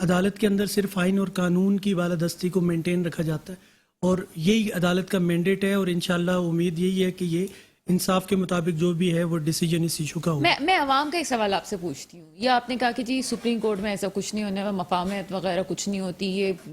عدالت کے اندر صرف آئین اور قانون کی بالادستی کو مینٹین رکھا جاتا ہے اور یہی عدالت کا مینڈیٹ ہے، اور انشاءاللہ امید یہی ہے کہ یہ انصاف کے مطابق جو بھی ہے وہ ڈیسیجن اس ایشو کا ہوگا۔ میں عوام کا ایک سوال آپ سے پوچھتی ہوں، یہ آپ نے کہا کہ جی سپریم کورٹ میں ایسا کچھ نہیں ہونے والا، مفاہمت وغیرہ کچھ نہیں ہوتی،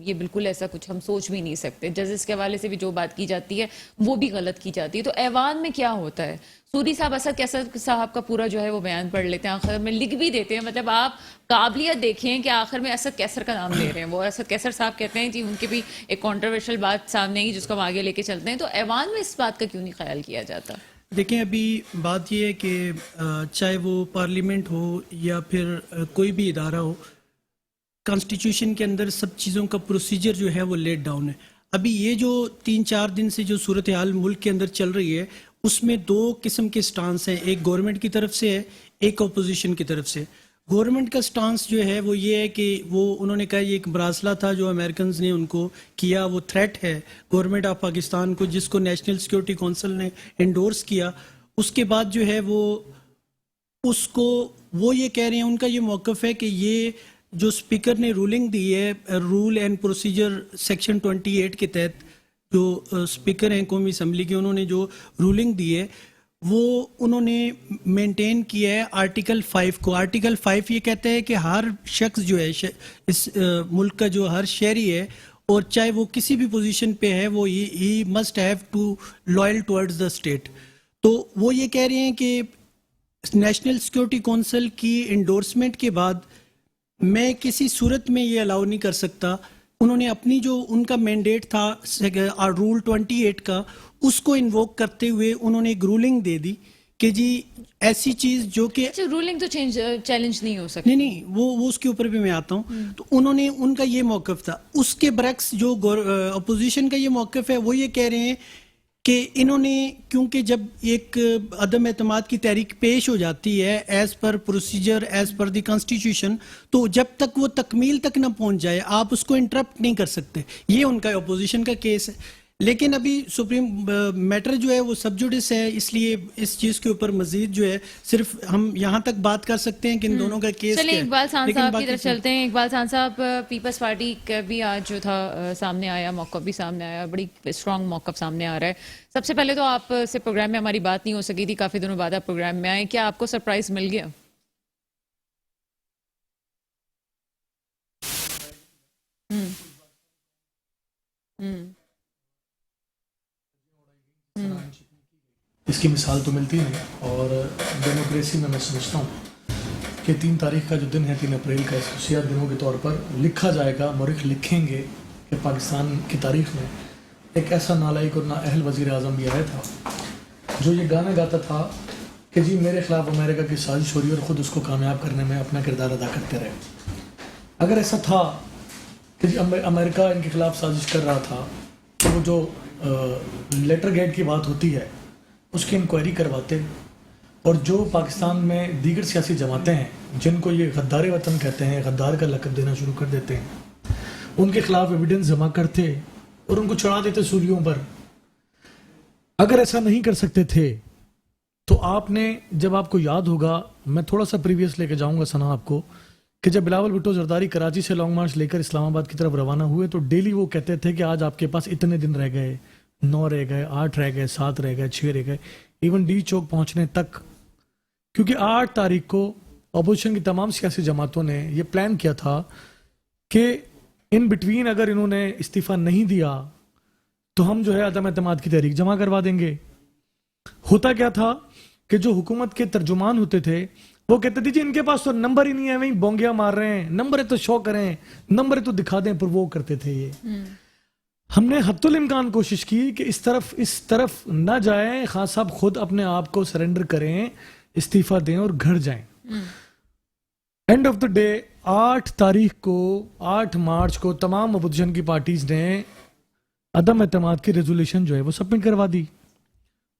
یہ بالکل ایسا کچھ ہم سوچ بھی نہیں سکتے، ججز کے حوالے سے بھی جو بات کی جاتی ہے وہ بھی غلط کی جاتی ہے، تو ایوان میں کیا ہوتا ہے؟ سوری صاحب اسد کیسر صاحب کا پورا جو ہے وہ بیان پڑھ لیتے ہیں، آخر میں لکھ بھی دیتے ہیں، مطلب آپ قابلیت دیکھیں کہ آخر میں اسد کیسر کا نام لے رہے ہیں، وہ اسد کیسر صاحب کہتے ہیں جی ان کی بھی ایک کنٹروورشل بات سامنے آئی جس کو ہم آگے لے کے چلتے ہیں، تو ایوان میں اس بات کا کیوں نہیں خیال کیا جاتا؟ دیکھیں ابھی بات یہ ہے کہ چاہے وہ پارلیمنٹ ہو یا پھر کوئی بھی ادارہ ہو، کانسٹیٹیوشن کے اندر سب چیزوں کا پروسیجر جو ہے وہ لیٹ ڈاؤن ہے۔ ابھی یہ جو 3-4 دن سے جو صورتحال ملک کے اندر چل رہی ہے اس میں 2 قسم کے سٹانس ہیں، ایک گورنمنٹ کی طرف سے ہے، ایک اپوزیشن کی طرف سے۔ گورنمنٹ کا سٹانس جو ہے وہ یہ ہے کہ وہ انہوں نے کہا یہ ایک مراسلہ تھا جو امریکنز نے ان کو کیا، وہ تھریٹ ہے گورنمنٹ آف پاکستان کو، جس کو نیشنل سیکورٹی کونسل نے انڈورس کیا۔ اس کے بعد جو ہے وہ اس کو وہ یہ کہہ رہے ہیں، ان کا یہ موقف ہے کہ یہ جو اسپیکر نے رولنگ دی ہے رول اینڈ پروسیجر سیکشن 28 کے تحت، جو اسپیکر ہیں قومی اسمبلی کے، انہوں نے جو رولنگ دی ہے وہ انہوں نے مینٹین کیا ہے آرٹیکل 5 کو۔ آرٹیکل 5 یہ کہتا ہے کہ ہر شخص جو ہے اس ملک کا جو ہر شہری ہے، اور چاہے وہ کسی بھی پوزیشن پہ ہے، وہ ہی must have to loyal towards the state. تو وہ یہ کہہ رہے ہیں کہ نیشنل سیکورٹی کونسل کی انڈورسمنٹ کے بعد میں کسی صورت میں یہ الاؤ نہیں کر سکتا۔ انہوں نے اپنی جو ان کا مینڈیٹ تھا رول 28 کا، اس کو انووک کرتے ہوئے انہوں نے ایک رولنگ دے دی کہ جی ایسی چیز جو کہ رولنگ تو چیلنج نہیں ہو سکتی، نہیں وہ اس کے اوپر بھی میں آتا ہوں۔ تو انہوں نے ان کا یہ موقف تھا۔ اس کے برعکس جو اپوزیشن کا یہ موقف ہے وہ یہ کہہ رہے ہیں کہ انہوں نے، کیونکہ جب ایک عدم اعتماد کی تحریک پیش ہو جاتی ہے as per procedure as per the constitution, تو جب تک وہ تکمیل تک نہ پہنچ جائے آپ اس کو انٹرپٹ نہیں کر سکتے۔ یہ ان کا اپوزیشن کا کیس ہے۔ لیکن ابھی سپریم میٹر جو ہے وہ سب جوڈس ہے، اس لیے اس چیز کے اوپر مزید جو ہے صرف ہم یہاں تک بات کر سکتے ہیں کہ ان دونوں کا کیس چلیں کیا ہے۔ اقبال خان لیکن صاحب کی طرف چلتے ہیں۔ اقبال خان صاحب، پیپلز پارٹی کا بھی آج جو تھا سامنے آیا، موقف بھی سامنے آیا، بڑی اسٹرانگ موقف سامنے آ رہا ہے۔ سب سے پہلے تو آپ سے پروگرام میں ہماری بات نہیں ہو سکی تھی، کافی دنوں بعد آپ پروگرام میں آئے، کیا آپ کو سرپرائز مل گیا؟ اس کی مثال تو ملتی ہے، اور ڈیموکریسی میں سمجھتا ہوں کہ 3 تاریخ کا جو دن ہے 3 اپریل کا، اس کو سیاہ دنوں کے طور پر لکھا جائے گا، مورخ لکھیں گے کہ پاکستان کی تاریخ میں ایک ایسا نالائق اور نااہل وزیر اعظم بھی آیا تھا جو یہ گانا گاتا تھا کہ جی میرے خلاف امریکہ کی سازش ہو رہی ہے اور خود اس کو کامیاب کرنے میں اپنا کردار ادا کرتے رہے۔ اگر ایسا تھا کہ جی امریکہ ان کے خلاف سازش کر رہا تھا تو وہ جو لیٹر گیٹ کی بات ہوتی ہے اس کی انکوائری کرواتے، اور جو پاکستان میں دیگر سیاسی جماعتیں ہیں جن کو یہ غدار وطن کہتے ہیں، غدار کا لقب دینا شروع کر دیتے ہیں، ان کے خلاف ایویڈنس جمع کرتے اور ان کو چڑھا دیتے سولیوں پر۔ اگر ایسا نہیں کر سکتے تھے تو آپ نے، جب آپ کو یاد ہوگا، میں تھوڑا سا پریویس لے کے جاؤں گا سنا آپ کو، کہ جب بلاول بھٹو زرداری کراچی سے لانگ مارچ لے کر اسلام آباد کی طرف روانہ ہوئے تو ڈیلی وہ کہتے تھے کہ آج آپ کے پاس اتنے دن رہ گئے، 9 رہ گئے، 8 رہ گئے، 7 رہ گئے، 6 رہ گئے، ایون ڈی چوک پہنچنے تک، کیونکہ 8 تاریخ کو اپوزیشن کی تمام سیاسی جماعتوں نے یہ پلان کیا تھا کہ ان بٹوین اگر انہوں نے استعفیٰ نہیں دیا تو ہم جو ہے عدم اعتماد کی تحریک جمع کروا دیں گے۔ ہوتا کیا تھا کہ جو حکومت کے ترجمان ہوتے تھے وہ کہتے تھے جی ان کے پاس تو نمبر ہی نہیں ہے، وہیں بونگیاں مار رہے ہیں، نمبر ہے تو شو کریں، نمبر ہے تو دکھا دیں، پر وہ کرتے تھے یہ۔ ہم نے حتی الامکان کوشش کی کہ اس طرف نہ جائیں، خان صاحب خود اپنے آپ کو سرنڈر کریں، استعفیٰ دیں اور گھر جائیں۔ اینڈ آف دا ڈے 8 تاریخ کو، 8 مارچ کو تمام اپوزیشن کی پارٹیز نے عدم اعتماد کی ریزولوشن جو ہے وہ سبمٹ کروا دی۔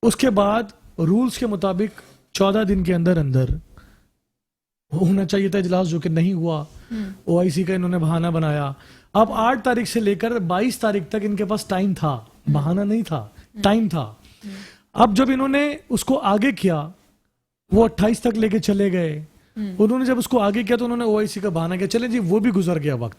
اس کے بعد رولز کے مطابق 14 دن کے اندر ہونا چاہیے تھا اجلاس، جو کہ نہیں ہوا۔ OIC کا انہوں نے بہانہ بنایا۔ اب 8 تاریخ سے لے کر 22 تاریخ تک ان کے پاس ٹائم تھا، بہانہ نہیں تھا، ٹائم تھا۔ اب جب انہوں نے اس کو آگے کیا، وہ 28 تک لے کے چلے گئے، انہوں نے جب اس کو آگے کیا تو انہوں نے OIC کا بہانہ کیا، چلیں جی وہ بھی گزر گیا وقت،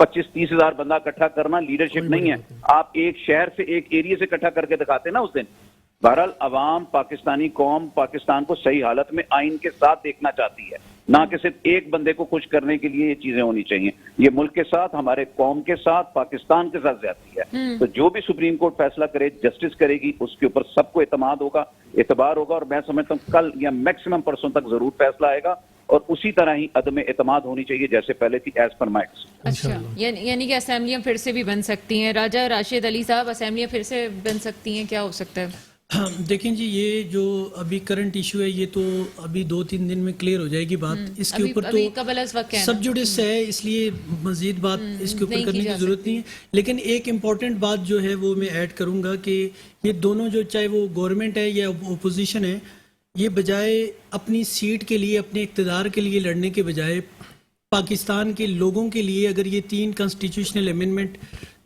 25-30 ہزار بندہ اکٹھا کرنا لیڈرشپ نہیں ہے. آپ ایک شہر سے ایک ایریے سے اکٹھا کر کے دکھاتے نا اس دن. بہرحال عوام پاکستانی قوم پاکستان کو صحیح حالت میں آئین کے ساتھ دیکھنا چاہتی ہے, نہ کہ صرف ایک بندے کو خوش کرنے کے لیے یہ چیزیں ہونی چاہیے. یہ ملک کے ساتھ, ہمارے قوم کے ساتھ, پاکستان کے ساتھ زیادتی ہے. تو جو بھی سپریم کورٹ فیصلہ کرے, جسٹس کرے گی, اس کے اوپر سب کو اعتماد ہوگا, اعتبار ہوگا, اور میں سمجھتا ہوں کل یا میکسیمم پرسوں تک ضرور فیصلہ آئے گا, اور اسی طرح ہی عدم اعتماد ہونی چاہیے جیسے پہلے تھی, ایز پر مائکس. اچھا, یعنی کہ اسمبلیاں پھر سے بھی بن سکتی ہیں. راجہ راشد علی صاحب, اسمبلیاں پھر سے بن سکتی ہیں, کیا ہو سکتا ہے؟ دیکھیں جی, یہ جو ابھی کرنٹ ایشو ہے یہ تو ابھی 2-3 دن میں کلیئر ہو جائے گی بات. اس کے اوپر تو سب جوڈس ہے, اس لیے مزید بات اس کے اوپر کرنے کی ضرورت نہیں ہے. لیکن ایک امپورٹنٹ بات جو ہے وہ میں ایڈ کروں گا کہ یہ دونوں جو, چاہے وہ گورنمنٹ ہے یا اپوزیشن ہے, یہ بجائے اپنی سیٹ کے لیے, اپنے اقتدار کے لیے لڑنے کے بجائے پاکستان کے لوگوں کے لیے اگر یہ 3 کانسٹیٹیوشنل امینڈمنٹ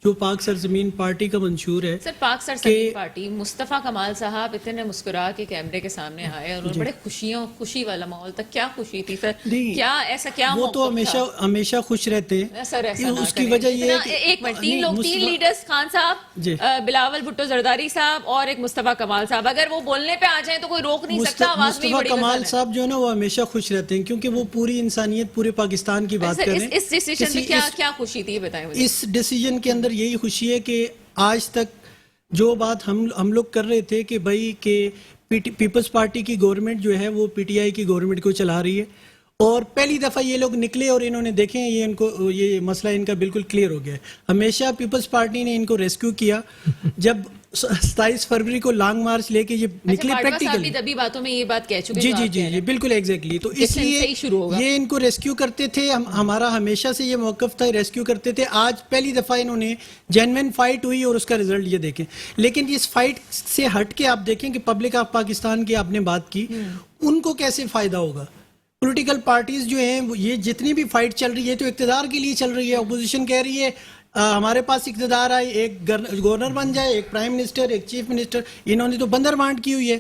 جو پاک سرزمین پارٹی کا منشور ہے. سر, پاک سرزمین پارٹی, مصطفیٰ کمال صاحب اتنے مسکرا کے کیمرے کے سامنے آئے اور بڑے خوشی والا ماحول تھا. کیا خوشی تھی سر؟ کیا ایسا کیا وہ تو ہمیشہ خوش رہتے ہیں سر. اس کی وجہ یہ ہے ایک منٹ, 3 لوگ, 3 لیڈرز, خان صاحب, بلاول بھٹو زرداری صاحب اور ایک مصطفیٰ کمال صاحب, اگر وہ بولنے پہ آ جائیں تو کوئی روک نہیں سکتا. مصطفیٰ کمال صاحب جو ہے نا وہ ہمیشہ خوش رہتے ہیں کیونکہ وہ پوری انسانیت, پورے پاکستان کی بات کر رہے ہیں. اس ڈیسیژن میں کیا خوشی تھی, یہ بتائیں مجھے. اس ڈیسیژن کے اندر یہی خوشی ہے کہ آج تک جو بات ہم لوگ کر رہے تھے کہ بھائی کہ پیپلز پارٹی کی گورنمنٹ جو ہے وہ پی ٹی آئی کی گورنمنٹ کو چلا رہی ہے, اور پہلی دفعہ یہ لوگ نکلے اور انہوں نے دیکھیں یہ مسئلہ ان کا بالکل کلیئر ہو گیا ہے. ہمیشہ پیپلز پارٹی نے ان کو ریسکیو کیا. جب 27 فروری کو لانگ مارچ لے کے یہ نکلے پریکٹیکلی, ابھی باتوں میں یہ بات کہہ چکے جی بالکل ایگزیکٹلی, تو اس لیے یہ ان کو ریسکیو کرتے تھے. ہمارا ہمیشہ سے یہ موقف تھا, ریسکیو کرتے تھے. آج پہلی دفعہ انہوں نے جینوین فائٹ ہوئی اور اس کا رزلٹ یہ دیکھیں. لیکن اس فائٹ سے ہٹ کے آپ دیکھیں کہ پبلک آف پاکستان کی آپ نے بات کی, ان کو کیسے فائدہ ہوگا. پولیٹیکل پارٹیز جو ہیں یہ جتنی بھی فائٹ چل رہی ہے تو اقتدار کے لیے چل رہی ہے. اپوزیشن کہہ رہی ہے ہمارے پاس اقتدار آئے, ایک گورنر بن جائے, ایک پرائم منسٹر, ایک چیف منسٹر. انہوں نے تو بندر بانٹ کی ہوئی ہے.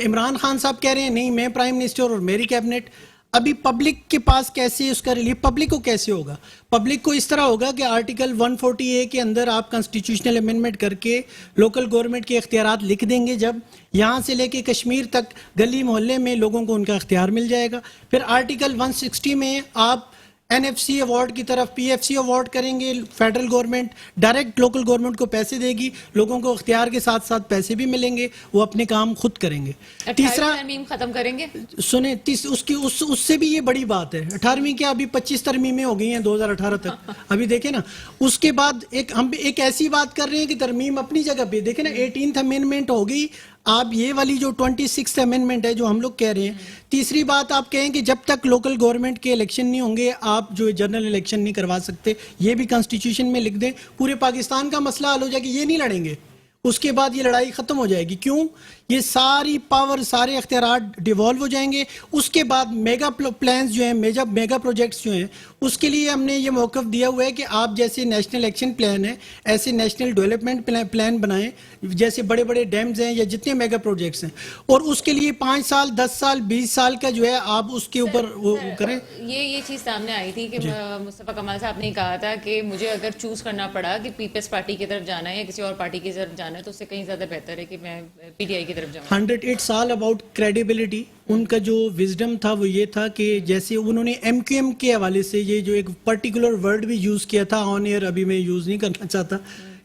عمران خان صاحب کہہ رہے ہیں نہیں میں پرائم منسٹر اور میری کیبنٹ. ابھی پبلک کے پاس کیسے اس کا ریلیف, پبلک کو کیسے ہوگا؟ پبلک کو اس طرح ہوگا کہ آرٹیکل 140A کے اندر آپ کانسٹیٹیوشنل امینڈمنٹ کر کے لوکل گورنمنٹ کے اختیارات لکھ دیں گے. جب یہاں سے لے کے کشمیر تک گلی محلے میں لوگوں کو ان کا اختیار مل جائے گا. پھر آرٹیکل 160 میں آپ NFC ایوارڈ کی طرف PFC ایوارڈ کریں گے. Federal government direct local government کو پیسے دے گی, لوگوں کو اختیار کے ساتھ ساتھ پیسے بھی ملیں گے, وہ اپنے کام خود کریں گے. تیسرا ترمیم ختم کریں گے. سنیں اس سے بھی یہ بڑی بات ہے. 18ویں کیا ابھی 25 ترمیمیں ہو گئی ہیں 2018 تک. ابھی دیکھیں نا, اس کے بعد ہم ایک ایسی بات کر رہے ہیں کہ ترمیم اپنی جگہ پہ دیکھیں نا, 18th امینڈمنٹ ہو گئی. آپ یہ والی جو 26th امینڈمنٹ ہے جو ہم لوگ کہہ رہے ہیں. تیسری بات آپ کہیں کہ جب تک لوکل گورنمنٹ کے الیکشن نہیں ہوں گے آپ جو جنرل الیکشن نہیں کروا سکتے. یہ بھی کانسٹیٹیوشن میں لکھ دیں, پورے پاکستان کا مسئلہ حل ہو جائے گا. یہ نہیں لڑیں گے, اس کے بعد یہ لڑائی ختم ہو جائے گی. کیوں؟ یہ ساری پاور, سارے اختیارات ڈیوالو ہو جائیں گے. اس کے بعد میگا پلانز جو ہیں, میگا پروجیکٹس جو ہیں, اس کے لیے ہم نے یہ موقف دیا ہوا ہے کہ آپ جیسے نیشنل ایکشن پلان ہے ایسے نیشنل ڈیولپمنٹ پلان بنائیں, جیسے بڑے بڑے ڈیمز ہیں یا جتنے میگا پروجیکٹس ہیں, اور اس کے لیے 5 سال 10 سال 20 سال کا جو ہے آپ اس کے اوپر وہ کریں. یہ چیز سامنے آئی تھی کہ مصطفیٰ کمال صاحب نے کہا تھا کہ مجھے اگر چوز کرنا پڑا کہ پیپلز پارٹی کی طرف جانا ہے یا کسی اور پارٹی کی طرف جانا ہے تو اس سے کہیں زیادہ بہتر ہے کہ میں PTI کی طرف جاؤں. 108 سال اباؤٹ کریڈیبلٹی. ان کا جو وزڈم تھا وہ یہ تھا کہ جیسے انہوں نے MQM کے حوالے سے یہ جو ایک پرٹیکولر ورڈ بھی یوز کیا تھا آن ایئر, ابھی میں یوز نہیں کرنا چاہتا,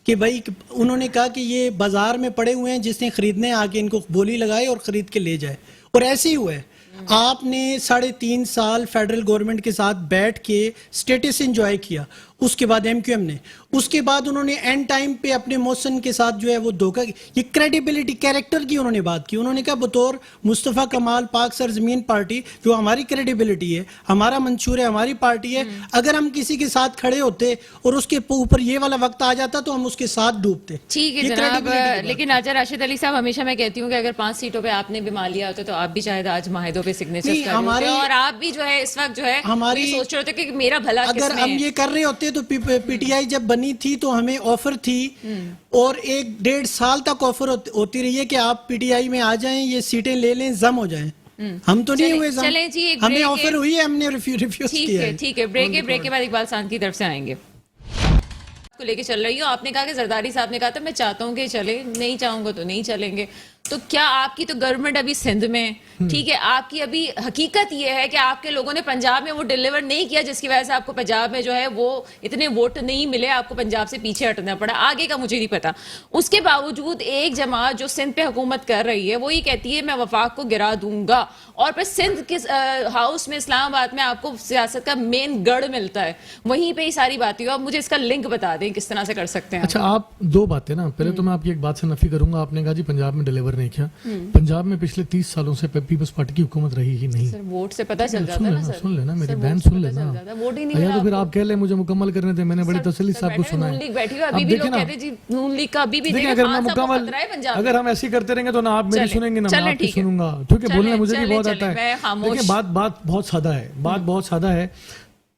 کہ بھائی انہوں نے کہا کہ یہ بازار میں پڑے ہوئے ہیں, جس نے خریدنے آ کے ان کو بولی لگائے اور خرید کے لے جائے. اور ایسے ہی ہوا ہے. آپ نے 3.5 سال فیڈرل گورنمنٹ کے ساتھ بیٹھ کے اسٹیٹس انجوائے کیا, اس کے بعد MQM نے, اس کے بعد انہوں نے اینڈ ٹائم پہ اپنے موشن کے ساتھ جو ہے وہ دھوکہ. یہ کریڈیبلٹی, کیریکٹر کی انہوں نے بات کی. انہوں نے کہا بطور مصطفیٰ کمال پاک سرزمین پارٹی جو ہماری کریڈیبلٹی ہے, ہمارا منشور ہے, ہماری پارٹی ہے, اگر ہم کسی کے ساتھ کھڑے ہوتے اور اس کے اوپر یہ والا وقت آ جاتا تو ہم اس کے ساتھ ڈوبتے. ٹھیک ہے جناب, لیکن راجہ راشد علی صاحب ہمیشہ میں کہتی ہوں کہ اگر 5 سیٹوں پہ آپ نے بھی مان لیا ہوتا تو آپ بھی شاید آج معاہدوں پہ سگنیچر کر رہے ہوتے, اور آپ بھی جو ہے اس وقت جو ہے ہماری سوچ رہے ہوتے کہ میرا بھلا کس میں ہے. اگر ہم یہ کر رہے ہوتے تو PTI جب بنی تھی تو ہمیں آفر تھی, اور 1.5 سال تک آفر ہوتی رہی ہے کہ آپ PTI میں آ جائیں, یہ سیٹیں لے لیں, زم ہو جائیں. ہم تو نہیں ہوئے زم, ہمیں آفر ہوئی ہے, ہم نے ریفیوز کیا ہے. ٹھیک ہے, بریک کے بعد اقبال سان کی طرف سے آئیں گے. کو لے کے چل رہی ہوں. آپ نے کہا کہ زرداری صاحب نے کہا تھا میں چاہتا ہوں کہ چلے, نہیں چاہوں گا تو نہیں چلیں گے. تو کیا آپ کی تو گورنمنٹ ابھی سندھ میں, ٹھیک ہے, آپ کی ابھی حقیقت یہ ہے کہ آپ کے لوگوں نے پنجاب میں وہ ڈیلیور نہیں کیا جس کی وجہ سے آپ کو پنجاب میں جو ہے وہ اتنے ووٹ نہیں ملے, آپ کو پنجاب سے پیچھے ہٹنا پڑا. آگے کا مجھے نہیں پتا. اس کے باوجود ایک جماعت جو سندھ پہ حکومت کر رہی ہے وہ یہ کہتی ہے میں وفاق کو گرا دوں گا, اور پھر سندھ کے ہاؤس میں اسلام آباد میں آپ کو سیاست کا مین گڑھ ملتا ہے, وہیں پہ ہی ساری باتیں ہو. آپ مجھے اس کا لنک بتا دیں کس طرح سے کر سکتے ہیں. اچھا, آپ دو باتیں نا, پہلے تو میں آپ کی ایک بات سے نفی کروں گا. آپ نے کہا جی پنجاب میں ڈیلیور نہیں کیا. پنجاب میں پچھلے 30 سالوں سے پیپلز پارٹی کی حکومت رہی ہی نہیں. سر ووٹ سے پتہ چل جاتا ہے نا. سن لینا میری بہن, سن لینا. یا تو پھر آپ کہہ لیں مجھے مکمل کرنے دیں, میں نے بڑی تسلی سے آپ کو سنا ہے. ابھی بھی لوگ کہتے ہیں جی نون لیگ کا ابھی بھی دیکھیں, اگر میں مکمل, اگر ہم ایسے کرتے رہیں گے تو نہ آپ میری سنیں گے نہ میں آپ کی سنوں گا, کیونکہ بولنا مجھے بھی بہت آتا ہے. دیکھیں بات بہت سادہ ہے, بات بہت سادہ ہے.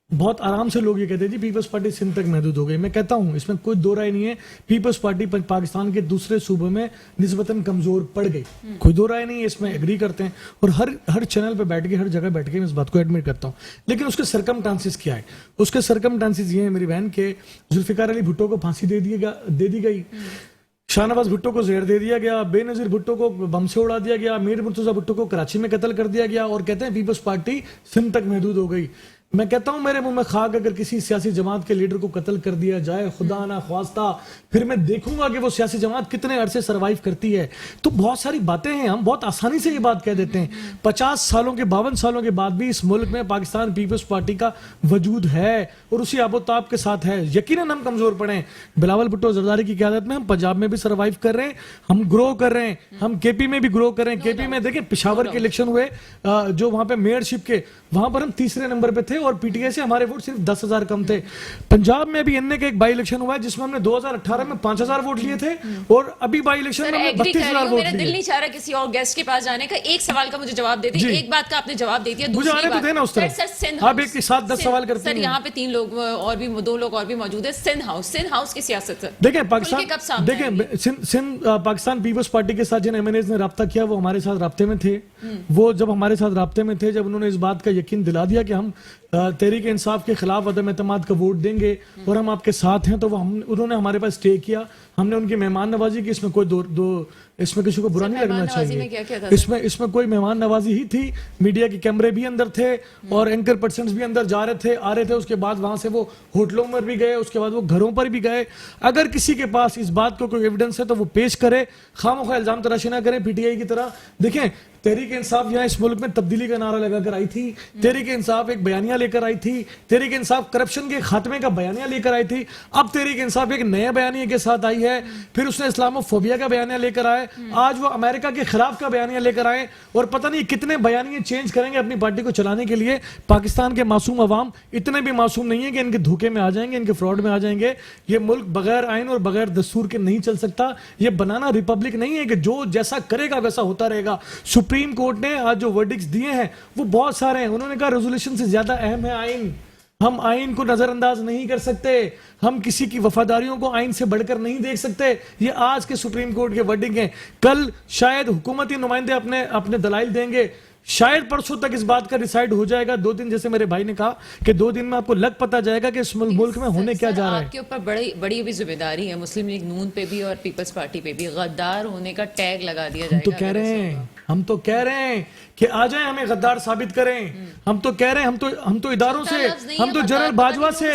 بہت آرام سے لوگ یہ کہتے ہیں جی پیپلز پارٹی سندھ تک محدود ہو گئی. میں کہتا ہوں اس میں کوئی دو رائے نہیں ہے, پیپلز پارٹی پاکستان کے دوسرے صوبوں میں نسبتاً کمزور پڑ گئی, کوئی دو رائے نہیں ہے, اس میں ایگری کرتے ہیں. اور ہر چینل پہ بیٹھ کے, ہر جگہ بیٹھ کے میں اس بات کو ایڈمٹ کرتا ہوں. لیکن اس کے سرکمٹانسز کیا ہے؟ اس کے سرکمٹانسز یہ ہیں میری بہن کہ ذوالفقار علی بھٹو کو پھانسی دے دی گئی, شاہ نواز بھٹو کو زہر دے دیا گیا, بے نظیر بھٹو کو بم سے اڑا دیا گیا, میر مرتضیٰ بھٹو کو کراچی میں قتل کر دیا گیا, اور کہتے ہیں پیپلز پارٹی سندھ تک محدود ہو گئی. میں کہتا ہوں میرے منہ میں خاک, اگر کسی سیاسی جماعت کے لیڈر کو قتل کر دیا جائے خدا نہ خواستہ, پھر میں دیکھوں گا کہ وہ سیاسی جماعت کتنے عرصے سروائیو کرتی ہے. تو بہت ساری باتیں ہیں, ہم بہت آسانی سے یہ بات کہہ دیتے ہیں. 50 سالوں کے 52 سالوں کے بعد بھی اس ملک میں پاکستان پیپلز پارٹی کا وجود ہے اور اسی آب و تاب کے ساتھ ہے. یقیناً ہم کمزور پڑے ہیں. بلاول بھٹو زرداری کی قیادت میں ہم پنجاب میں بھی سروائیو کر رہے ہیں, ہم گرو کر رہے ہیں, ہم کے پی میں بھی گرو کر رہے ہیں. کے پی میں دیکھیں پشاور کے الیکشن ہوئے جو وہاں پہ میئرشپ کے, وہاں پر ہم تیسرے نمبر پہ تھے اور پی ٹی آئی سے ہمارے ووٹ صرف 10,000 کم تھے. پنجاب میں ابھی این اے کا ایک بائی الیکشن ہوا ہے جس میں ہم نے 2018 میں 5,000 ووٹ لیے تھے, اور ابھی بائی الیکشن میں 32,000 ووٹ لیے. میرا دل نہیں چاہ رہا کسی اور گیسٹ کے پاس جانے کا. ایک سوال کا مجھے جواب دے دیں. ایک بات کا آپ نے جواب دے دیا, مجھے آنے تو دینا اس طرح. آپ ایک ساتھ 10 سوال کرتے ہیں. سر یہاں پہ 3 لوگ اور بھی 2 لوگ اور بھی موجود ہیں. سندھ ہاؤس کی سیاست دیکھیں پاکستان, دیکھیں سندھ پاکستان پیپلز پارٹی کے ساتھ جن ایم این ایز نے رابطہ کیا وہ ہمارے ساتھ رابطے میں تھے. وہ جب ہمارے ساتھ رابطے میں تھے, جب انہوں نے اس بات کا یقین دلا دیا کہ ہم تحریک انصاف کے خلاف عدم اعتماد کا ووٹ دیں گے اور ہم آپ کے ساتھ ہیں, تو انہوں نے ہمارے پاس اسٹے کیا. ہم نے ان کی مہمان نوازی کی, اس میں کوئی اس میں کسی کو برا نہیں لگنا چاہیے. اس میں کوئی مہمان نوازی ہی تھی. میڈیا کے کیمرے بھی اندر تھے اور اینکر پرسنز بھی اندر جا رہے تھے آ رہے تھے. اس کے بعد وہاں سے وہ ہوٹلوں میں بھی گئے, اس کے بعد وہ گھروں پر بھی گئے. اگر کسی کے پاس اس بات کو کوئی ایویڈنس ہے تو وہ پیش کرے, خواہ الزام تراشی نہ کریں پی ٹی آئی کی طرح. دیکھیں تحریک انصاف یہاں اس ملک میں تبدیلی کا نعرہ لگا کر آئی تھی. تحریک انصاف ایک بیانیہ لے کر آئی تھی. تحریک انصاف کرپشن کے خاتمے کا بیانیہ لے کر آئی تھی. اب تحریک انصاف ایک نئے بیانیہ کے ساتھ آئی ہے. پھر اس نے اسلامو فوبیا کا بیانیہ لے کر آئے, آج وہ امریکہ کے خلاف کا بیانیہ لے کر آئے, اور پتہ نہیں کتنے بیانیے چینج کریں گے اپنی پارٹی کو چلانے کے لیے. پاکستان کے معصوم عوام اتنے بھی معصوم نہیں ہیں کہ ان کے دھوکے میں آ جائیں گے, ان کے فراڈ میں آ جائیں گے. یہ ملک بغیر آئین اور بغیر دستور کے نہیں چل سکتا. یہ بنانا ریپبلک نہیں ہے کہ جو جیسا کرے گا ویسا ہوتا رہے گا. سپریم کورٹ نے آج جو ورڈکٹس دیے ہیں وہ بہت سارے ہیں. انہوں نے کہا ریزولوشن سے زیادہ اہم ہے آئین. ہم آئین کو نظر انداز نہیں کر سکتے, ہم کسی کی وفاداریوں کو آئین سے بڑھ کر نہیں دیکھ سکتے. یہ آج کے سپریم کورٹ کے ورڈنگ ہیں. کل شاید حکومتی نمائندے اپنے دلائل دیں گے, شاید پرسوں تک اس بات کا ڈیسائیڈ ہو جائے گا. 2 دن, جیسے میرے بھائی نے کہا کہ 2 دن میں آپ کو لگ پتا جائے گا کہ اس ملک میں ہونے کیا جا رہا ہے. آپ کے اوپر بڑی بھی ذمہ داری ہے. مسلم لیگ نون پہ بھی اور پیپلز پارٹی پہ بھی غدار ہونے کا ٹیگ لگا دیا جائے گا. ہم تو کہہ رہے ہیں کہ آ جائیں ہمیں غدار ثابت کریں. ہم تو کہہ رہے ہیں, ہم تو اداروں سے, ہم تو جنرل باجوہ سے,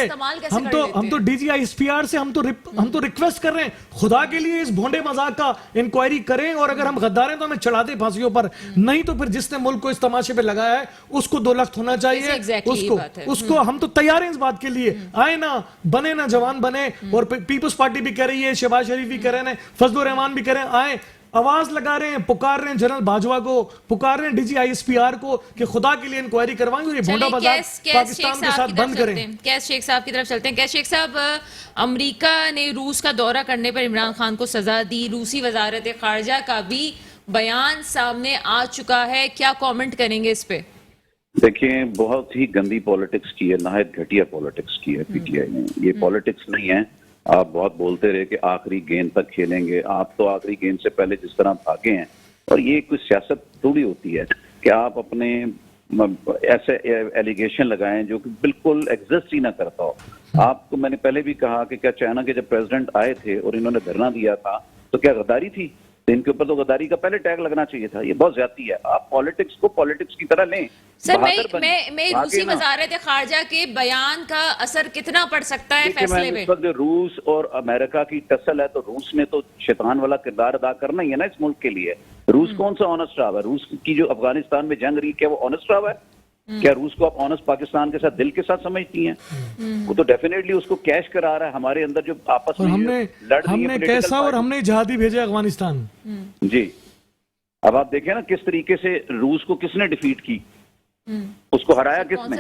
ہم تو D G I S P R سے ہم تو ریکویسٹ کر رہے ہیں خدا کے لیے اس بھونڈے مذاق کا انکوائری کریں, اور اگر ہم غدار ہیں تو ہمیں چڑھا دیں پھانسیوں پر. نہیں تو پھر جس نے ملک کو اس تماشے پہ لگایا ہے اس کو 2 لخت ہونا چاہیے. اس کو ہم تو تیار ہیں اس بات کے لیے. آئے نا, بنے نا, جوان بنے. اور پیپلز پارٹی بھی کہہ رہی ہے, شہباز شریف بھی کہہ رہے ہیں, فضل الرحمان بھی کہہ رہے ہیں. آئیں, آواز لگا رہے ہیں, پکار رہے ہیں جنرل باجوہ کو, پکار رہے ہیں D G I S P R کو کہ خدا کے لیے انکوائری کروائیں اور یہ بھونڈا بازار پاکستان کے ساتھ بند کریں. کیس شیخ صاحب کی طرف چلتے ہیں. کیس شیخ صاحب, امریکہ نے روس کا دورہ کرنے پر عمران خان کو سزا دی. روسی وزارت خارجہ کا بھی بیان سامنے آ چکا ہے, کیا کامنٹ کریں گے اس پہ؟ دیکھیں بہت ہی گندی پالیٹکس کی ہے, نہایت گھٹیا پالیٹکس کی ہے پی ٹی آئی نے. یہ پالیٹکس نہیں ہے. آپ بہت بولتے رہے کہ آخری گیند تک کھیلیں گے. آپ تو آخری گیند سے پہلے جس طرح بھاگے ہیں, اور یہ کوئی سیاست تھوڑی ہوتی ہے کہ آپ اپنے ایسے ایلیگیشن لگائیں جو کہ بالکل ایگزسٹ ہی نہ کرتا ہو. آپ کو میں نے پہلے بھی کہا کہ کیا چائنا کے جب پریزیڈنٹ آئے تھے اور انہوں نے دھرنا دیا تھا تو کیا غداری تھی؟ تو ان کے اوپر تو غداری کا پہلے ٹیگ لگنا چاہیے تھا. یہ بہت زیادتی ہے. آپ پالیٹکس کو پالیٹکس کی طرح لیں. سر میں روسی وزارت خارجہ کے بیان کا اثر کتنا پڑ سکتا ہے فیصلے میں؟ اس وقت روس اور امریکہ کی ٹسل ہے تو روس نے تو شیطان والا کردار ادا کرنا ہی ہے نا اس ملک کے لیے. روس کون سا آنسٹ رہا ہے؟ روس کی جو افغانستان میں جنگ رہی کیا وہ آنسٹ رہا ہے؟ کیا روس کو آپ آنسٹ پاکستان کے ساتھ دل کے ساتھ سمجھتی ہیں؟ وہ تو ڈیفینیٹلی اس کو کیش کرا رہا ہے. ہمارے اندر جو آپس میں ہم نے کیسا اور ہم نے جہادی بھیجے افغانستان. جی اب آپ دیکھیں نا کس طریقے سے روس کو کس نے ڈیفیٹ کی, اس کو ہرایا کس نے.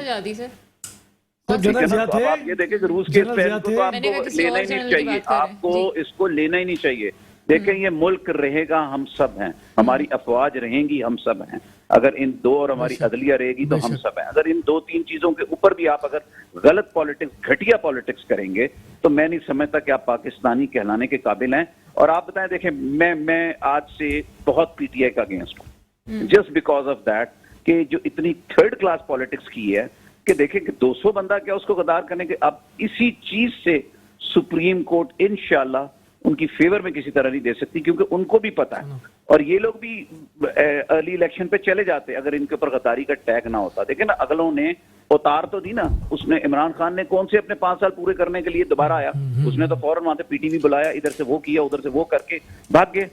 آپ یہ دیکھیں کہ روس کے اس پہل کو آپ کو لینا ہی نہیں چاہیے. آپ کو اس کو لینا ہی نہیں چاہیے. دیکھیں یہ ملک رہے گا ہم سب ہیں, ہماری افواج رہیں گی ہم سب ہیں. اگر ان دو اور ہماری عدلیہ رہے گی تو ہم سب ہیں. اگر ان دو تین چیزوں کے اوپر بھی آپ اگر غلط پالیٹکس گھٹیا پالیٹکس کریں گے تو میں نہیں سمجھتا کہ آپ پاکستانی کہلانے کے قابل ہیں. اور آپ بتائیں دیکھیں میں آج سے بہت پی ٹی آئی کا اگینسٹ ہوں جسٹ بیکاز آف دیٹ کہ جو اتنی تھرڈ کلاس پالیٹکس کی ہے کہ دیکھیں کہ 200 بندہ کیا اس کو غدار کرنے کے. اب اسی چیز سے سپریم کورٹ انشاءاللہ ان کی فیور میں کسی طرح نہیں دے سکتی کیونکہ ان کو بھی پتا ہے اور یہ لوگ بھی ارلی الیکشن پہ چلے جاتے اگر ان کے اوپر غداری کا ٹیگ نہ ہوتا. دیکھیں نا اگلوں نے اتار تو دی نا, اس نے عمران خان نے کون سے اپنے 5 سال پورے کرنے کے لیے دوبارہ آیا, اس نے تو فوراً وہاں سے پی ٹی وی بلایا, ادھر سے وہ کیا ادھر سے وہ کر کے بھاگ گئے.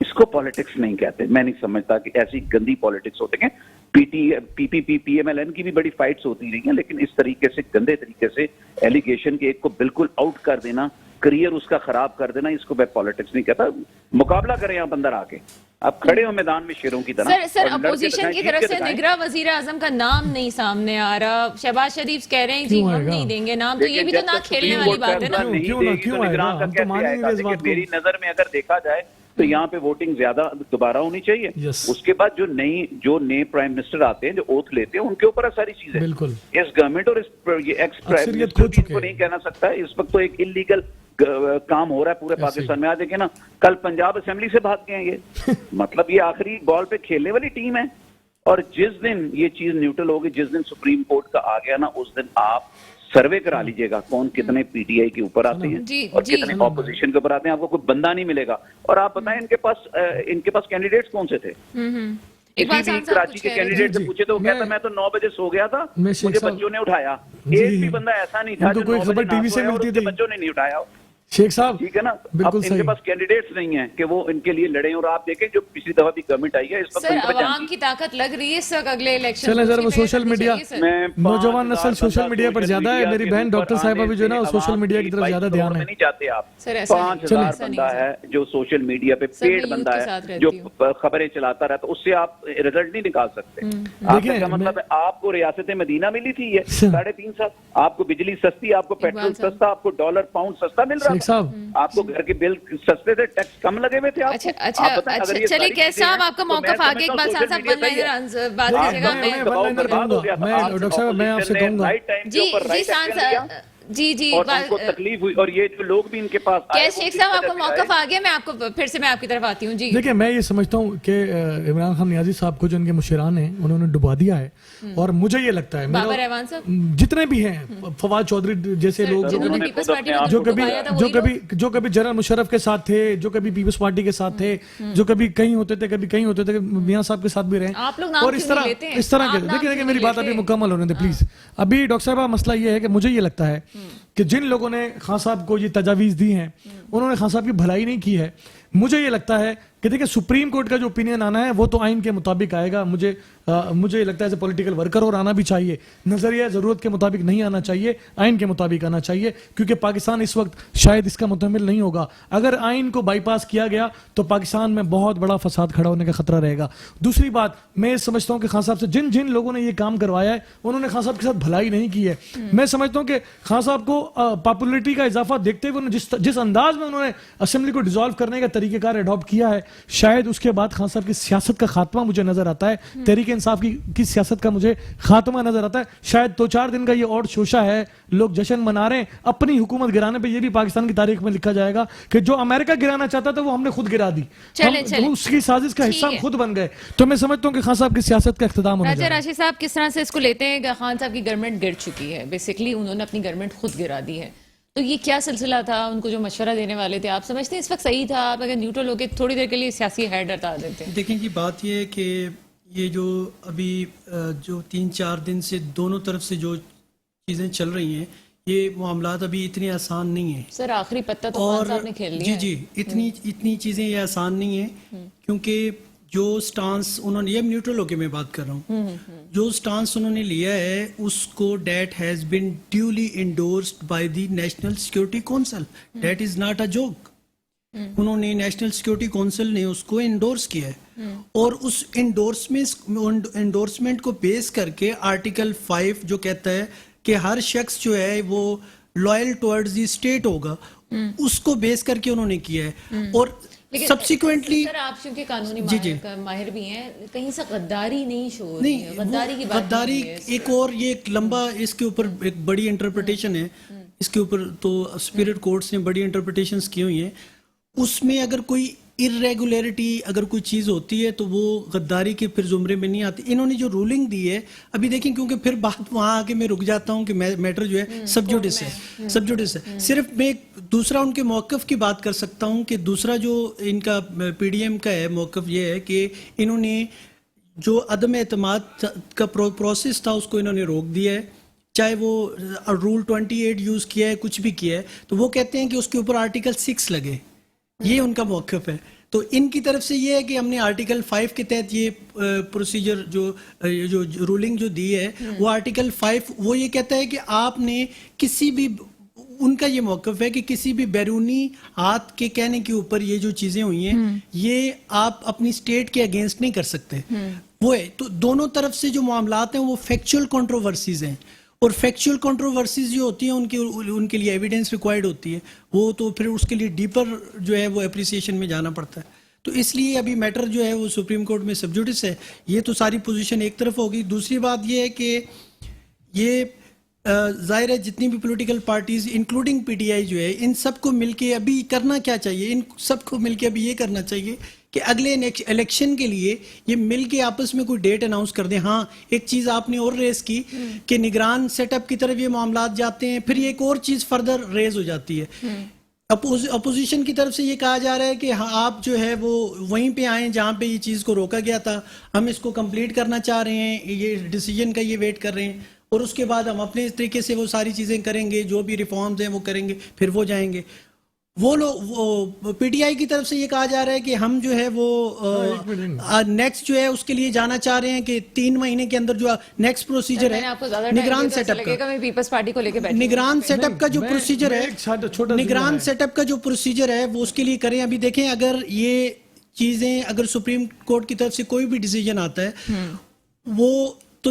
اس کو پالیٹکس نہیں کہتے. میں نہیں سمجھتا کہ ایسی گندی پالیٹکس ہوتے ہیں. پی ایم ایل این کی بھی بڑی فائٹس ہوتی رہی ہیں لیکن اس طریقے سے گندے طریقے سے ایلیگیشن کے ایک کو بالکل آؤٹ کر دینا, کریئر اس کا خراب کر دینا, اس کو میں پالیٹکس نہیں کہتا. مقابلہ کریں آپ اندر آ کے, آپ کھڑے ہو میدان میں شیروں کی طرح. سر اپوزیشن کی طرف سے نگراں وزیر اعظم کا نام نہیں سامنے آ رہا. شہباز شریف کہہ رہے ہیں جی ہم نہیں دیں گے نام, تو یہ بھی تو نہ کھیلنے والی بات ہے نا. میری نظر میں اگر دیکھا جائے تو یہاں پہ ووٹنگ زیادہ دوبارہ ہونی چاہیے. اس کے بعد جو نئے پرائم منسٹر آتے ہیں جو اوتھ لیتے ہیں ان کے اوپر ساری چیزیں. اس گورنمنٹ اور ایکس پرائم منسٹر کو نہیں کہنا سکتا. اس وقت تو ایک انلیگل کام ہو رہا ہے پورے پاکستان میں. آج دیکھیں نا کل پنجاب اسمبلی سے بھاگ گئے یہ مطلب یہ آخری بال پہ کھیلنے والی ٹیم ہے. اور جس دن یہ چیز نیوٹرل ہوگی, جس دن سپریم کورٹ کا آ گیا نا, اس دن آپ سروے کرا لیجئے گا کون کتنے پی ٹی آئی کے اوپر آتے ہیں اور کتنے اپوزیشن کے اوپر آتے ہیں. آپ کو کوئی بندہ نہیں ملے گا. اور آپ بتائیں ان کے پاس کینڈیڈیٹس کون سے تھے؟ کراچی کے کینڈیڈیٹ سے پوچھے تو وہ کہتا میں تو 9 بجے سو گیا تھا, مجھے بچوں نے اٹھایا. ایک بھی بندہ ایسا نہیں تھا جو 9 بجے بچوں نے نہیں اٹھایا. شیخ صاحب ٹھیک ہے نا, اب ان کے پاس کینڈیڈیٹس نہیں ہیں کہ وہ ان کے لیے لڑیں. اور آپ دیکھیں جو پچھلی دفعہ بھی گورنمنٹ آئی ہے اس وقت عوام کی طاقت لگ رہی ہے اس وقت اگلے الیکشن. چلیں ذرا وہ سوشل میڈیا, نوجوان نسل سوشل میڈیا پر زیادہ ہے. میری بہن ڈاکٹر صاحبہ بھی جو ہے نا سوشل میڈیا کی طرف زیادہ دھیان ہے. نہیں جاتے آپ. 5000 بندہ ہے جو سوشل میڈیا پہ پیڈ بندہ ہے جو خبریں چلاتا رہتا, اس سے آپ رزلٹ نہیں نکال سکتے. آپ کا مطلب ہے آپ کو ریاست مدینہ ملی تھی یہ 3.5 سال, آپ کو بجلی سستی, آپ کو پیٹرول سستا, آپ کو ڈالر پاؤنڈ سستا مل رہا ہے, آپ کو گھر کے بل سستے تھے, ٹیکس کم لگے ہوئے تھے. چلیے کیس صاحب آپ کا موقف آگے ایک بات صاحب بات کیجیے گا. ڈاکٹر صاحب میں آپ سے کہوں گا جی اور ان کو تکلیف ہوئی اور یہ جو لوگ بھی ان کے پاس آئے. شیخ صاحب آپ کو موقف آ گیا, میں آپ کو پھر سے میں آپ کی طرف آتی ہوں. جی دیکھیں میں یہ سمجھتا ہوں کہ عمران خان نیازی صاحب کو جو ان کے مشیران ہیں انہوں نے ڈبا دیا ہے. اور مجھے یہ لگتا ہے جتنے بھی ہیں فواد چودھری جیسے لوگ جو کبھی جنرل مشرف کے ساتھ تھے, جو کبھی پیپلز پارٹی کے ساتھ تھے, جو کبھی کہیں ہوتے تھے کبھی کہیں ہوتے تھے, میاں صاحب کے ساتھ بھی رہے. اور اس طرح کے دیکھیں میری بات ابھی مکمل ہونے دیں پلیز. ابھی ڈاکٹر صاحب مسئلہ یہ ہے کہ مجھے یہ لگتا ہے کہ جن لوگوں نے خان صاحب کو یہ تجاویز دی ہیں انہوں نے خان صاحب کی بھلائی نہیں کی ہے. مجھے یہ لگتا ہے کہ دیکھیں سپریم کورٹ کا جو اوپینین آنا ہے وہ تو آئین کے مطابق آئے گا. مجھے یہ لگتا ہے ایز اے پولیٹیکل ورکر اور آنا بھی چاہیے, نظریہ ضرورت کے مطابق نہیں آنا چاہیے, آئین کے مطابق آنا چاہیے, کیونکہ پاکستان اس وقت شاید اس کا متحمل نہیں ہوگا. اگر آئین کو بائی پاس کیا گیا تو پاکستان میں بہت بڑا فساد کھڑا ہونے کا خطرہ رہے گا. دوسری بات میں سمجھتا ہوں کہ خان صاحب سے جن لوگوں نے یہ کام کروایا ہے انہوں نے خان صاحب کے ساتھ بھلائی نہیں کی ہے. میں سمجھتا ہوں کہ خان صاحب کو پاپولرٹی کا اضافہ دیکھتے ہوئے جس انداز میں انہوں نے اسمبلی کو ڈیزالو کرنے کا طریقہ کار اڈاپٹ کیا ہے. شاید اس کے بعد خان صاحب کی سیاست کا خاتمہ مجھے نظر آتا ہے, تحریک انصاف کی سیاست کا مجھے خاتمہ نظر آتا ہے. شاید 2-4 دن کا یہ اور شوشہ ہے, لوگ جشن منا رہے ہیں اپنی حکومت گرانے پہ. یہ بھی پاکستان کی تاریخ میں لکھا جائے گا کہ جو امریکہ گرانا چاہتا تھا وہ ہم نے خود گرا دی, اس کی سازش کا حصہ ہم خود بن گئے. تو میں سمجھتا ہوں کہ خان صاحب کی سیاست کا اختتام ہونے جا رہا ہے. راشد صاحب کس طرح سے اس کو لیتے ہیں کہ خان صاحب کی گورنمنٹ گر چکی ہے, بیسکلی انہوں نے اپنی گورنمنٹ خود گرا دی ہے, تو یہ کیا سلسلہ تھا؟ ان کو جو مشورہ دینے والے تھے, آپ سمجھتے ہیں اس وقت صحیح تھا؟ آپ اگر نیوٹرل ہو کے تھوڑی دیر کے لیے سیاسی ہیڈ ہٹا دیتے ہیں. دیکھیں جی, بات یہ ہے کہ یہ جو ابھی جو 3-4 دن سے دونوں طرف سے جو چیزیں چل رہی ہیں, یہ معاملات ابھی اتنے آسان نہیں ہیں سر. آخری پتہ تو خان صاحب نے کھیل لیا. جی اتنی چیزیں یہ آسان نہیں ہیں, کیونکہ جو سٹانس انہوں نے, یہ نیوٹرل ہو کے میں بات کر رہا ہوں, جو سٹانس انہوں نے لیا ہے اس کو that has been duly endorsed by the national security council. That is not a joke. انہوں نے نیشنل سیکورٹی کونسل نے اس کو انڈورس کیا ہے, اور اس انڈورسمنٹ کو بیس کر کے آرٹیکل 5 جو کہتا ہے کہ ہر شخص جو ہے وہ لوئل ٹورڈز دی اسٹیٹ ہوگا, اس کو بیس کر کے انہوں نے کیا ہے. اور سبسیکوینٹلی سر آپ چونکہ قانونی ماہر بھی ہیں, کہیں سے غداری نہیں شو ہو رہی ہے. غداری کی بات غداری ایک اور, یہ ایک لمبا, اس کے اوپر ایک بڑی انٹرپریٹیشن ہے, اس کے اوپر تو سپیریٹ کورٹس نے بڑی انٹرپریٹیشنز کی ہوئی ہیں. اس میں اگر کوئی irregularity اگر کوئی چیز ہوتی ہے تو وہ غداری کے پھر زمرے میں نہیں آتی. انہوں نے جو رولنگ دی ہے ابھی دیکھیں, کیونکہ پھر بات وہاں آ کے میں رک جاتا ہوں کہ میٹر جو ہے سب جوڈس ہے. صرف میں دوسرا ان کے موقف کی بات کر سکتا ہوں کہ دوسرا جو ان کا پی ڈی ایم کا ہے موقف یہ ہے کہ انہوں نے جو عدم اعتماد کا پروسیس تھا اس کو انہوں نے روک دیا ہے, چاہے وہ رول 28 یوز کیا ہے, کچھ بھی کیا ہے, تو وہ کہتے ہیں کہ اس کے اوپر آرٹیکل 6 لگے. یہ ان کا موقف ہے. تو ان کی طرف سے یہ ہے کہ ہم نے آرٹیکل 5 کے تحت یہ پروسیجر جو رولنگ جو دی ہے, وہ آرٹیکل 5 وہ یہ کہتا ہے کہ آپ نے کسی بھی, ان کا یہ موقف ہے کہ کسی بھی بیرونی ہاتھ کے کہنے کے اوپر یہ جو چیزیں ہوئی ہیں یہ آپ اپنی اسٹیٹ کے اگینسٹ نہیں کر سکتے. وہ ہے تو دونوں طرف سے جو معاملات ہیں وہ فیکچوئل کنٹروورسیز ہیں, اور فیکچوئل کنٹروورسیز جو ہوتی ہیں ان کے لیے ایویڈنس ریکوائرڈ ہوتی ہے, وہ تو پھر اس کے لیے ڈیپر جو ہے وہ اپریسیشن میں جانا پڑتا ہے. تو اس لیے ابھی میٹر جو ہے وہ سپریم کورٹ میں سب جوڈس ہے. یہ تو ساری پوزیشن ایک طرف ہوگی. دوسری بات یہ ہے کہ یہ ظاہر ہے جتنی بھی political parties including P T I جو ہے, ان سب کو مل کے ابھی کرنا کیا چاہیے, ان سب کو مل کے ابھی یہ کرنا چاہیے کہ اگلے الیکشن کے لیے یہ مل کے آپس میں کوئی ڈیٹ اناؤنس کر دیں. ہاں ایک چیز آپ نے اور ریز کی کہ نگران سیٹ اپ کی طرف یہ معاملات جاتے ہیں, پھر یہ ایک اور چیز فردر ریز ہو جاتی ہے. اپوزیشن کی طرف سے یہ کہا جا رہا ہے کہ ہاں آپ جو ہے وہ وہیں پہ آئیں جہاں پہ یہ چیز کو روکا گیا تھا, ہم اس کو کمپلیٹ کرنا چاہ رہے ہیں, یہ ڈیسیجن کا یہ ویٹ کر رہے ہیں, اور اس کے بعد ہم اپنے طریقے سے وہ ساری چیزیں کریں گے, جو بھی ریفارمز ہیں وہ کریں گے, پھر وہ جائیں گے. وہ لوگ پی ٹی آئی کی طرف سے یہ کہا جا رہا ہے کہ ہم جو ہے وہ نیکسٹ جو ہے اس کے لیے جانا چاہ رہے ہیں کہ 3 مہینے کے اندر جو نیکسٹ پروسیجر ہے نگران سیٹ اپ کا, نگران سیٹ اپ کا جو پروسیجر ہے, نگران سیٹ اپ کا جو پروسیجر ہے وہ اس کے لیے کریں. ابھی دیکھیں اگر یہ چیزیں, اگر سپریم کورٹ کی طرف سے کوئی بھی ڈیسیجن آتا ہے وہ تو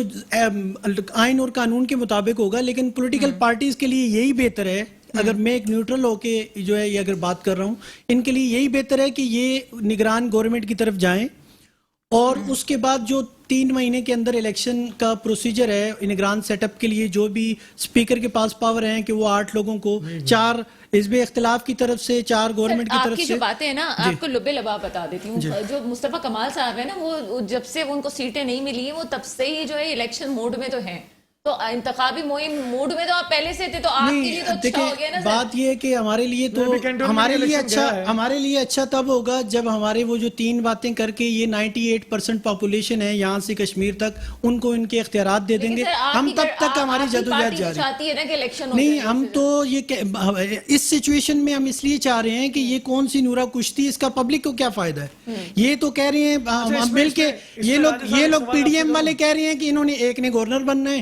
آئین اور قانون کے مطابق ہوگا, لیکن پولیٹیکل پارٹیز کے لیے یہی بہتر ہے, اگر میں ایک نیوٹرل ہو کے جو ہے یہ اگر بات کر رہا ہوں, ان کے لیے یہی بہتر ہے کہ یہ نگران گورنمنٹ کی طرف جائیں, اور اس کے بعد جو 3 مہینے کے اندر الیکشن کا پروسیجر ہے نگران سیٹ اپ کے لیے, جو بھی اسپیکر کے پاس پاور ہیں کہ وہ 8 لوگوں کو 4 حزب اختلاف کی طرف سے 4 گورنمنٹ کی طرف سے. آپ کی جو باتیں ہیں نا, آپ کو لبے لبا بتا دیتی ہوں. جو مصطفیٰ کمال صاحب ہیں نا, وہ جب سے ان کو سیٹیں نہیں ملی ہیں وہ تب سے ہی جو ہے الیکشن موڈ میں تو ہیں, تو انتخابی مہم موڈ میں تو آپ پہلے سے تھے, تو آپ کے لیے تو اچھا ہو گیا نا. بات یہ ہے کہ ہمارے لیے تو ہمارے لیے اچھا تب ہوگا جب ہمارے وہ جو 3 باتیں کر کے یہ 98% پاپولیشن ہے یہاں سے کشمیر تک, ان کو ان کے اختیارات دے دیں گے, ہم تب تک ہماری جدوجہد جاری نہیں. ہم تو یہ اس سچویشن میں ہم اس لیے چاہ رہے ہیں کہ یہ کون سی نورا کشتی, اس کا پبلک کو کیا فائدہ ہے. یہ تو کہہ رہے ہیں ہم مل کے, یہ لوگ پی ڈی ایم والے کہہ رہے ہیں کہ انہوں نے ایک نے گورنر بننا ہے,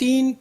3